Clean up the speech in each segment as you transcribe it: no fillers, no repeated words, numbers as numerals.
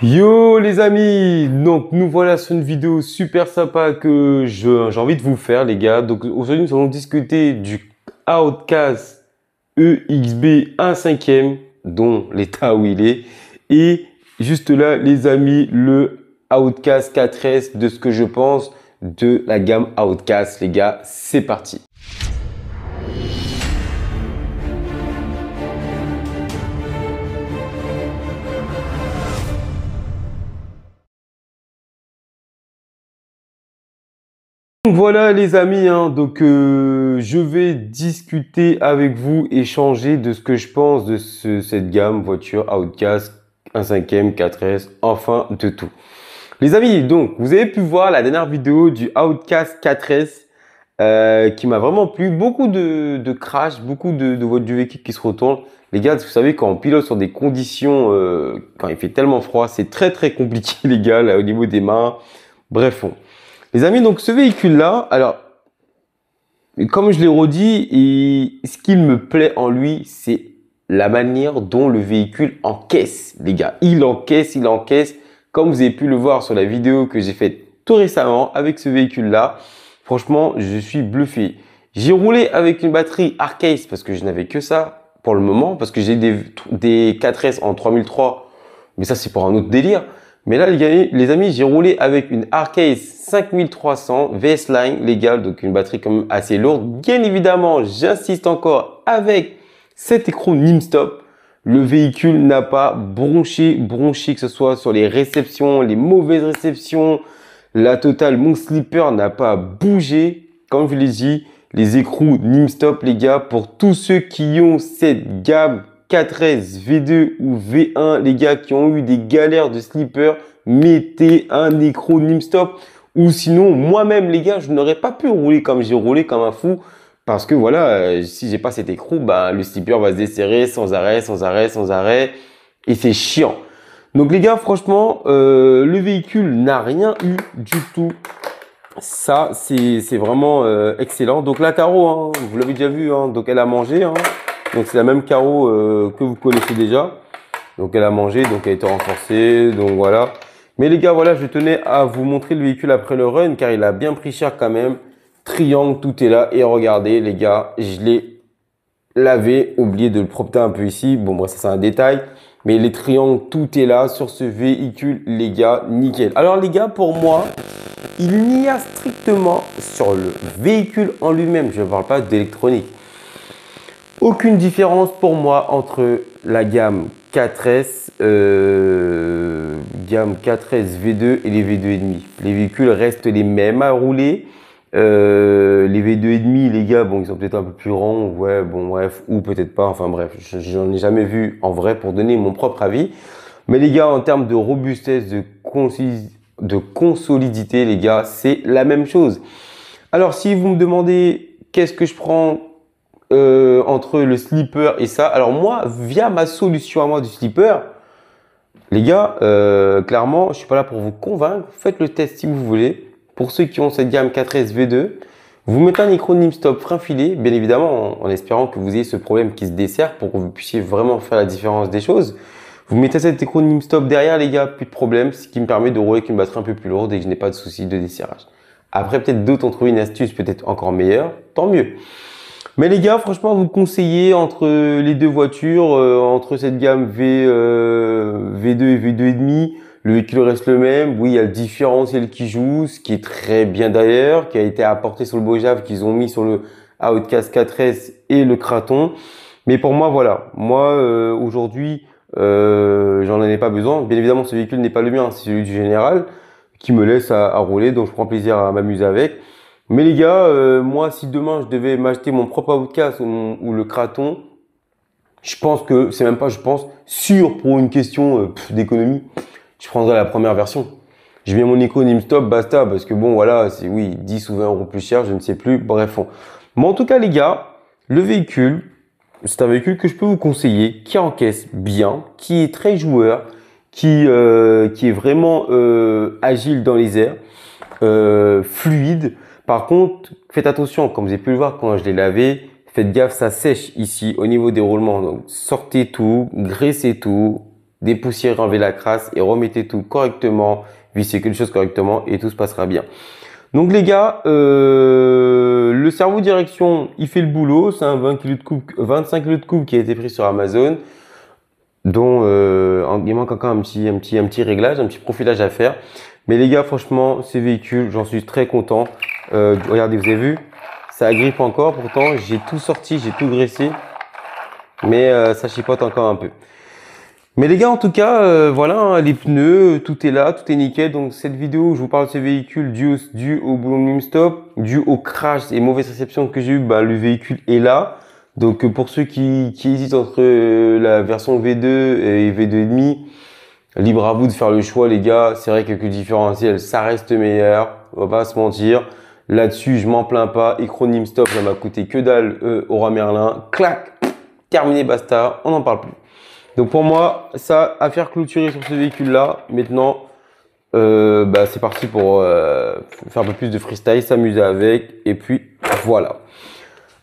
Yo les amis, donc nous voilà sur une vidéo super sympa que j'ai envie de vous faire les gars. Donc aujourd'hui nous allons discuter du Outcast EXB 1/5 dont l'état où il est. Et juste là les amis le Outcast 4S de ce que je pense de la gamme Outcast les gars. C'est parti. Donc voilà les amis, je vais discuter avec vous, échanger de ce que je pense de cette gamme voiture Outcast 1/5 4S, enfin de tout. Les amis, donc vous avez pu voir la dernière vidéo du Outcast 4S qui m'a vraiment plu. Beaucoup de crash, beaucoup de votre du véhicule qui se retourne. Les gars, vous savez, quand on pilote sur des conditions, quand il fait tellement froid, c'est très compliqué les gars, là, au niveau des mains. Bref, les amis, donc ce véhicule-là, alors, comme je l'ai redit, et ce qu'il me plaît en lui, c'est la manière dont le véhicule encaisse, les gars. Il encaisse. Comme vous avez pu le voir sur la vidéo que j'ai faite tout récemment avec ce véhicule-là, franchement, je suis bluffé. J'ai roulé avec une batterie Arcase parce que je n'avais que ça pour le moment, parce que j'ai des 4S en 3003, mais ça, c'est pour un autre délire. Mais là, les amis, j'ai roulé avec une Arcase 5300 VS Line légale, donc une batterie quand même assez lourde. Bien évidemment, j'insiste encore, avec cet écran NIM-STOP, le véhicule n'a pas bronché, que ce soit sur les réceptions, les mauvaises réceptions. La totale, mon slipper n'a pas bougé. Comme je l'ai dit, les écrous NIM-STOP, les gars, pour tous ceux qui ont cette gamme 4S, V2 ou V1, les gars qui ont eu des galères de slipper, mettez un écrou NIM-STOP. Ou sinon, moi-même, les gars, je n'aurais pas pu rouler comme j'ai roulé comme un fou. Parce que voilà, si j'ai pas cet écrou, bah, le slipper va se desserrer sans arrêt. Et c'est chiant. Donc les gars, franchement, le véhicule n'a rien eu du tout. Ça, c'est vraiment excellent. Donc la carreau, hein, vous l'avez déjà vu, hein, donc elle a mangé. Hein. Donc c'est la même carreau que vous connaissez déjà. Donc elle a mangé, donc elle a été renforcée. Donc voilà. Mais les gars, voilà, je tenais à vous montrer le véhicule après le run car il a bien pris cher quand même. Triangle, tout est là. Et regardez les gars, je l'ai lavé, oublié de le propter un peu ici. Bon, bref, ça c'est un détail. Mais les triangles, tout est là sur ce véhicule, les gars, nickel. Alors les gars, pour moi, il n'y a strictement sur le véhicule en lui-même, je ne parle pas d'électronique, aucune différence pour moi entre la gamme 4S, V2 et les V2,5. Les véhicules restent les mêmes à rouler. Les V2,5, les gars, bon, ils sont peut-être un peu plus ronds, ouais, bon, bref, ou peut-être pas, enfin bref, j'en ai jamais vu en vrai pour donner mon propre avis. Mais les gars, en termes de robustesse, de consolidité, les gars, c'est la même chose. Alors, si vous me demandez qu'est-ce que je prends entre le slipper et ça, alors moi, via ma solution à moi du slipper, les gars, clairement, je suis pas là pour vous convaincre. Faites le test si vous voulez. Pour ceux qui ont cette gamme 4S V2, vous mettez un micro NIM-STOP frein filé, bien évidemment, en espérant que vous ayez ce problème qui se dessert pour que vous puissiez vraiment faire la différence des choses. Vous mettez cet écrou NIM-STOP derrière, les gars, plus de problème, ce qui me permet de rouler avec une batterie un peu plus lourde et que je n'ai pas de soucis de desserrage. Après, peut-être d'autres ont trouvé une astuce peut-être encore meilleure, tant mieux. Mais les gars, franchement, vous conseillez entre les deux voitures, entre cette gamme V2 et V2,5, le véhicule reste le même. Oui, il y a le différentiel qui joue, ce qui est très bien d'ailleurs, qui a été apporté sur le Mojave, qu'ils ont mis sur le Outcast 4S et le Kraton. Mais pour moi, voilà. Moi, aujourd'hui, j'en ai pas besoin. Bien évidemment, ce véhicule n'est pas le mien, c'est celui du général qui me laisse à rouler, donc je prends plaisir à m'amuser avec. Mais les gars, moi, si demain je devais m'acheter mon propre Outcast ou le Kraton, je pense que, c'est même pas, je pense, sûr pour une question d'économie, je prendrais la première version. Je mets mon Nico NIM-STOP, basta, parce que bon, voilà, c'est oui, 10 ou 20 euros plus cher, je ne sais plus, bref. Mais en tout cas, les gars, le véhicule, c'est un véhicule que je peux vous conseiller, qui encaisse bien, qui est très joueur, qui est vraiment agile dans les airs, fluide. Par contre, faites attention, comme vous avez pu le voir quand je l'ai lavé, faites gaffe, ça sèche ici au niveau des roulements. Donc, sortez tout, graissez tout. dépoussiérez, enlevez la crasse et remettez tout correctement, vissez quelque chose correctement et tout se passera bien. Donc les gars, le cerveau direction, il fait le boulot. C'est un 20 kg de coupe, 25 kg de coupe qui a été pris sur Amazon, dont il manque encore un petit réglage, un petit profilage à faire. Mais les gars, franchement, ces véhicules, j'en suis très content. Regardez, vous avez vu, ça agrippe encore. Pourtant, j'ai tout sorti, j'ai tout graissé, mais ça chipote encore un peu. Mais les gars, en tout cas, voilà, hein, les pneus, tout est là, tout est nickel. Donc cette vidéo, je vous parle de ce véhicule dû au boulot stop, dû au crash et mauvaise réception que j'ai eu. Bah, le véhicule est là. Donc pour ceux qui hésitent entre la version V2 et V2,5, libre à vous de faire le choix, les gars. C'est vrai que le différentiel, ça reste meilleur. On va pas se mentir. Là-dessus, je m'en plains pas. Écran stop, ça m'a coûté que dalle au Roi Merlin. Clac, terminé, basta. On n'en parle plus. Donc pour moi, ça, affaire clôturée sur ce véhicule-là. Maintenant, c'est parti pour faire un peu plus de freestyle, s'amuser avec. Et puis, voilà.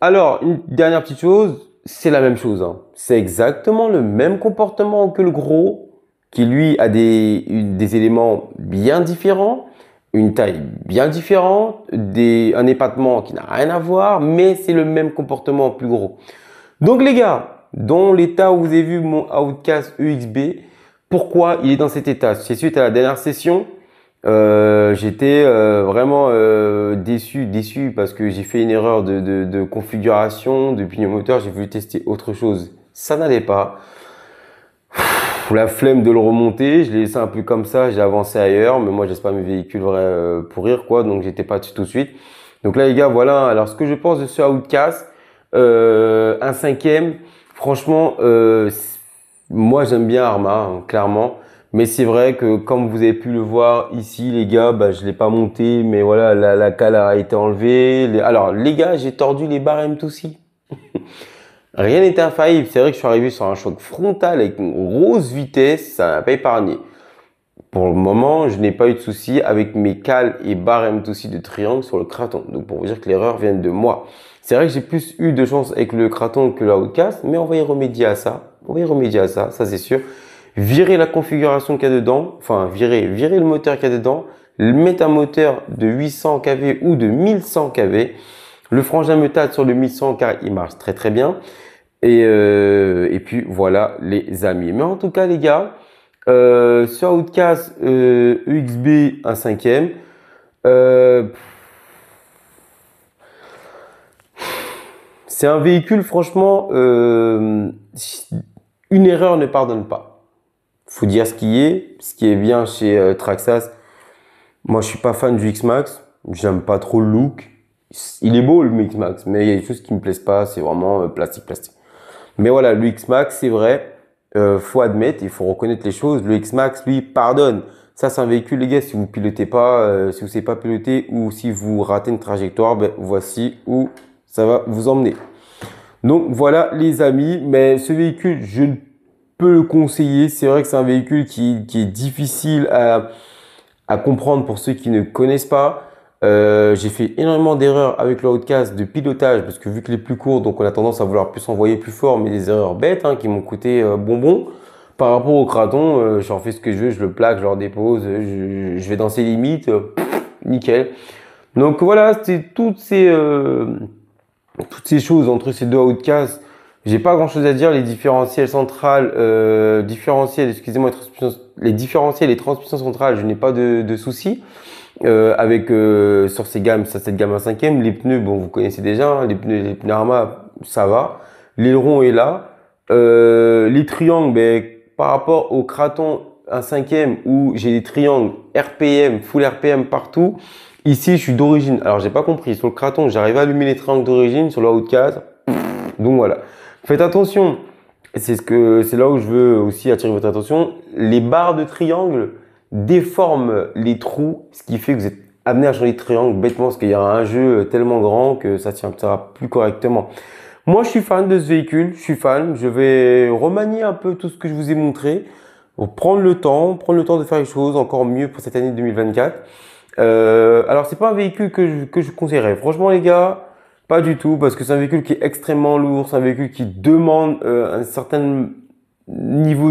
Alors, une dernière petite chose, c'est la même chose. Hein. C'est exactement le même comportement que le gros, qui lui a des éléments bien différents, une taille bien différente, un épatement qui n'a rien à voir, mais c'est le même comportement plus gros. Donc les gars, dans l'état où vous avez vu mon Outcast EXB, pourquoi il est dans cet état? C'est suite à la dernière session, j'étais vraiment déçu parce que j'ai fait une erreur de configuration de pignon moteur. J'ai voulu tester autre chose, ça n'allait pas. La flemme de le remonter, je l'ai laissé un peu comme ça, j'ai avancé ailleurs, mais moi j'espère pas mes véhicules pourrir quoi, donc j'étais pas dessus tout de suite. Donc là les gars, voilà, alors ce que je pense de ce Outcast, un cinquième, franchement, moi j'aime bien Arma, hein, clairement. Mais c'est vrai que comme vous avez pu le voir ici les gars, je l'ai pas monté, mais voilà, la cale a été enlevée. Alors les gars, j'ai tordu les barres M2C. Rien n'était infaillible. C'est vrai que je suis arrivé sur un choc frontal avec une grosse vitesse, ça n'a pas épargné. Pour le moment, je n'ai pas eu de souci avec mes cales et barres M2C de triangle sur le Kraton. Donc pour vous dire que l'erreur vient de moi. C'est vrai que j'ai plus eu de chance avec le Kraton que la Outcast, mais on va y remédier à ça. On va y remédier à ça, ça c'est sûr. Virer la configuration qu'il y a dedans, enfin virer le moteur qu'il y a dedans, mettre un moteur de 800 kV ou de 1100 kV. Le frangin me tâte sur le 1100 car il marche très très bien. Et puis voilà les amis. Mais en tout cas les gars, sur Outcast EXB un cinquième, c'est un véhicule franchement, une erreur ne pardonne pas. Faut dire ce qui est bien chez Traxxas. Moi je suis pas fan du X-Max, j'aime pas trop le look. Il est beau le X-Max, mais il y a des choses qui me plaisent pas, c'est vraiment plastique. Mais voilà, le X-Max, c'est vrai, faut admettre, il faut reconnaître les choses. Le X-Max, lui, pardonne. Ça, c'est un véhicule, les gars, si vous pilotez pas, si vous savez pas piloter ou si vous ratez une trajectoire, voici où ça va vous emmener. Donc voilà, les amis. Mais ce véhicule, je ne peux le conseiller. C'est vrai que c'est un véhicule qui est difficile à comprendre pour ceux qui ne connaissent pas. J'ai fait énormément d'erreurs avec le Outcast de pilotage parce que vu qu'il est plus court, donc on a tendance à vouloir plus envoyer plus fort, mais des erreurs bêtes hein, qui m'ont coûté bonbon. Par rapport au Kraton, j'en fais ce que je veux, je le plaque, je le redépose, je vais dans ses limites, nickel. Donc voilà, c'est toutes ces choses entre ces deux Outcasts. J'ai pas grand chose à dire. Les différentiels centrales, excusez-moi, les différentiels et transmissions centrales, je n'ai pas de soucis. Avec sur ces gammes, cette gamme à cinquième, les pneus, bon vous connaissez déjà, hein, les pneus Arma, ça va. L'aileron est là. Les triangles, par rapport au Kraton un cinquième où j'ai des triangles RPM, full RPM partout. Ici, je suis d'origine. Alors j'ai pas compris. Sur le Kraton, j'arrive à allumer les triangles d'origine. Sur le Outcast, donc voilà. Faites attention. C'est là où je veux aussi attirer votre attention. Les barres de triangle déforme les trous, ce qui fait que vous êtes amené à changer de triangle bêtement parce qu'il y a un jeu tellement grand que ça tiendra plus correctement. Moi, je suis fan de ce véhicule, je suis fan. Je vais remanier un peu tout ce que je vous ai montré pour prendre le temps de faire les choses encore mieux pour cette année 2024. Alors, c'est pas un véhicule que je conseillerais. Franchement, les gars, pas du tout parce que c'est un véhicule qui est extrêmement lourd, c'est un véhicule qui demande un certain niveau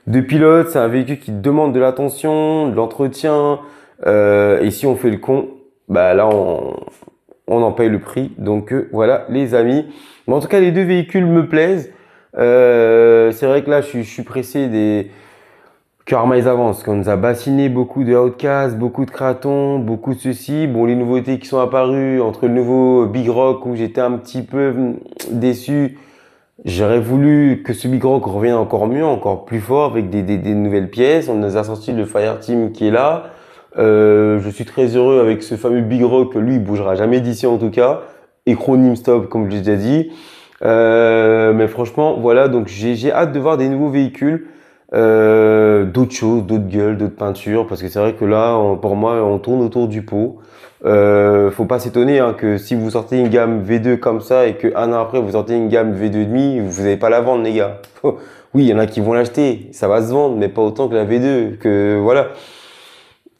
de pilote. C'est un véhicule qui demande de l'attention, de l'entretien. Et si on fait le con, bah là, on en paye le prix. Donc voilà, les amis. Mais en tout cas, les deux véhicules me plaisent. C'est vrai que là, je suis pressé que Arma ils avancent. Qu'on nous a bassiné beaucoup de Outcast, beaucoup de Kraton, beaucoup de ceci. Bon, les nouveautés qui sont apparues entre le nouveau Big Rock où j'étais un petit peu déçu. J'aurais voulu que ce Big Rock revienne encore mieux, encore plus fort avec des nouvelles pièces. On nous a sorti le Fireteam qui est là. Je suis très heureux avec ce fameux Big Rock. Lui, il bougera jamais d'ici en tout cas. Et Chronim Stop, comme je l'ai déjà dit. Mais franchement, voilà. Donc, j'ai hâte de voir des nouveaux véhicules. D'autres choses, d'autres gueules, d'autres peintures, parce que c'est vrai que là, pour moi, on tourne autour du pot. Faut pas s'étonner hein, que si vous sortez une gamme V2 comme ça et que un an après vous sortez une gamme V2,5, vous n'allez pas la vendre les gars. Oui, il y en a qui vont l'acheter, ça va se vendre, mais pas autant que la V2, que voilà.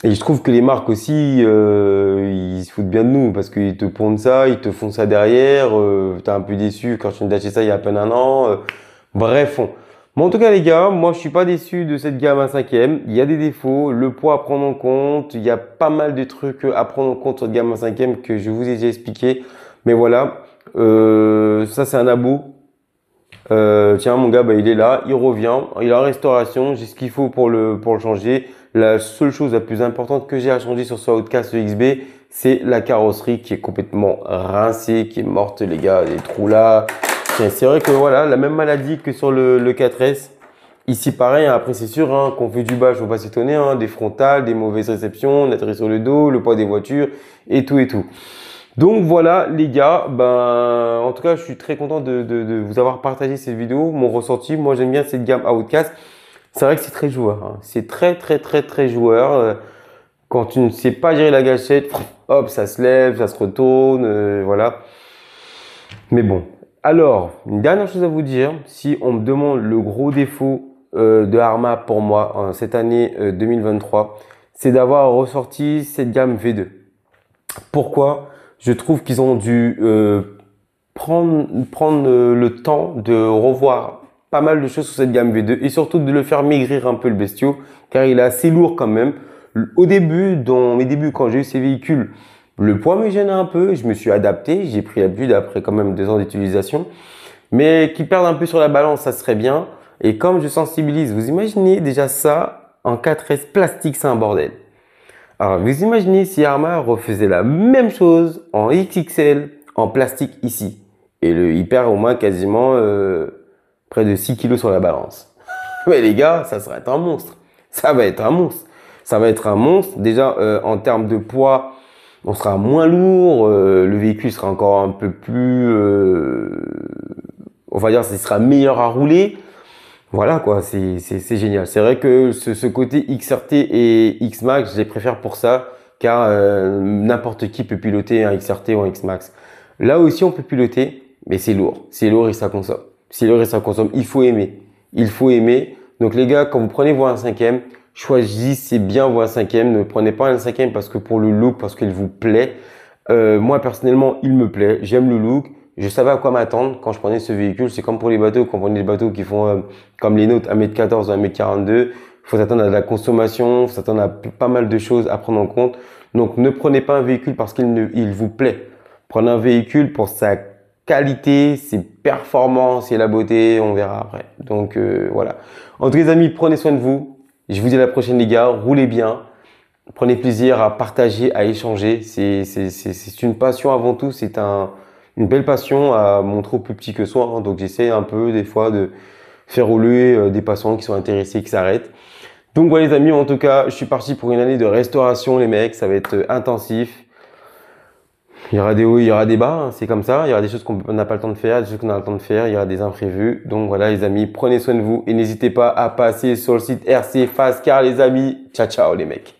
Et je trouve que les marques aussi, ils se foutent bien de nous parce qu'ils te pondent ça, ils te font ça derrière. T'es un peu déçu quand tu viens d'acheter ça il y a à peine un an. Bref, bon, en tout cas, les gars, moi, je suis pas déçu de cette gamme 1/5e. Il y a des défauts, le poids à prendre en compte. Il y a pas mal de trucs à prendre en compte sur cette gamme 1/5e que je vous ai déjà expliqué. Mais voilà, ça, c'est un abo. Tiens, mon gars, bah, il est là, il revient, il est en restauration. J'ai ce qu'il faut pour le changer. La seule chose la plus importante que j'ai à changer sur ce Outcast XB, c'est la carrosserie qui est complètement rincée, qui est morte, les gars. Les trous là. C'est vrai que voilà, la même maladie que sur le 4S. Ici, pareil, hein, après, c'est sûr hein, qu'on fait du bas, je ne faut pas s'étonner, hein, des frontales, des mauvaises réceptions, on atterrit sur le dos, le poids des voitures et tout et tout. Donc voilà, les gars, ben, en tout cas, je suis très content de vous avoir partagé cette vidéo, mon ressenti. Moi, j'aime bien cette gamme Outcast. C'est vrai que c'est très joueur. Hein. C'est très joueur. Quand tu ne sais pas gérer la gâchette, hop, ça se lève, ça se retourne, voilà. Mais bon. Alors, une dernière chose à vous dire, si on me demande le gros défaut de Arma pour moi cette année 2023, c'est d'avoir ressorti cette gamme V2. Pourquoi? Je trouve qu'ils ont dû prendre le temps de revoir pas mal de choses sur cette gamme V2 et surtout de le faire maigrir un peu le bestiau car il est assez lourd quand même. Au début, dans mes débuts, quand j'ai eu ces véhicules, le poids me gênait un peu, je me suis adapté, j'ai pris l'habitude après quand même 2 ans d'utilisation. Mais qu'ils perdent un peu sur la balance, ça serait bien. Et comme je sensibilise, vous imaginez déjà ça en 4S plastique, c'est un bordel. Alors vous imaginez si Arma refaisait la même chose en XXL, en plastique ici. Et il perd au moins quasiment près de 6 kilos sur la balance. Mais les gars, ça serait un monstre. Ça va être un monstre. Ça va être un monstre. Déjà en termes de poids, on sera moins lourd, le véhicule sera encore un peu plus, on va dire, il sera meilleur à rouler. Voilà quoi, c'est génial. C'est vrai que ce côté XRT et X-Max, je les préfère pour ça, car n'importe qui peut piloter un XRT ou un X-Max. Là aussi, on peut piloter, mais c'est lourd. C'est lourd et ça consomme. C'est lourd et ça consomme. Il faut aimer. Il faut aimer. Donc les gars, quand vous prenez vos 1/5e, choisissez bien vos 1/5e. Ne prenez pas un 1/5e parce que pour le look, parce qu'il vous plaît. Moi, personnellement, il me plaît. J'aime le look. Je savais à quoi m'attendre quand je prenais ce véhicule. C'est comme pour les bateaux. Quand on prenait des bateaux qui font comme les nôtres 1m14 ou 1m42, il faut s'attendre à de la consommation, il faut s'attendre à pas mal de choses à prendre en compte. Donc, ne prenez pas un véhicule parce qu'il vous plaît. Prenez un véhicule pour sa qualité, ses performances et la beauté. On verra après. Donc, voilà. En tout cas, les amis, prenez soin de vous. Je vous dis à la prochaine, les gars. Roulez bien. Prenez plaisir à partager, à échanger. C'est une passion avant tout. C'est une belle passion à montrer aux plus petits que soi. Hein. Donc, j'essaie un peu des fois de faire rouler des passants qui sont intéressés, qui s'arrêtent. Donc, voilà les amis, en tout cas, je suis parti pour une année de restauration, les mecs. Ça va être intensif. Il y aura des hauts, il y aura des bas. Hein. C'est comme ça. Il y aura des choses qu'on n'a pas le temps de faire, des choses qu'on a le temps de faire. Il y aura des imprévus. Donc, voilà les amis, prenez soin de vous et n'hésitez pas à passer sur le site RC Fast Car, les amis. Ciao, ciao les mecs.